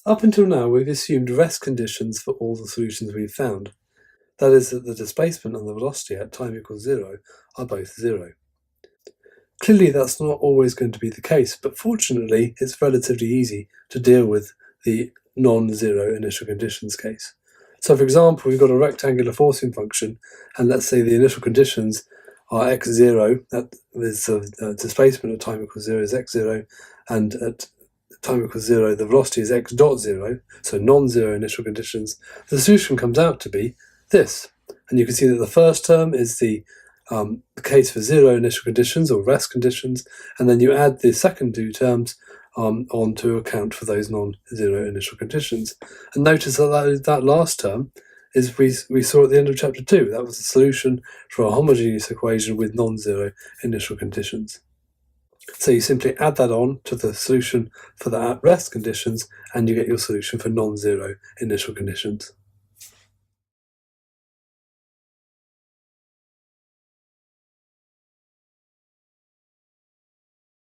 Up until now, we've assumed rest conditions for all the solutions we've found. That is, that the displacement and the velocity at time equals 0 are both 0. Clearly, that's not always going to be the case, but fortunately, it's relatively easy to deal with the non-zero initial conditions case. So, for example, we've got a rectangular forcing function, and let's say the initial conditions are x0, that is the displacement at time equals 0 is x0, and at time equals 0, the velocity is x dot 0, so non-zero initial conditions. The solution comes out to be this. And you can see that the first term is the case for 0 initial conditions or rest conditions, and then you add the second two terms on to account for those non-zero initial conditions. And notice that last term is we saw at the end of chapter 2. That was the solution for a homogeneous equation with non-zero initial conditions. So you simply add that on to the solution for the at-rest conditions, and you get your solution for non-zero initial conditions.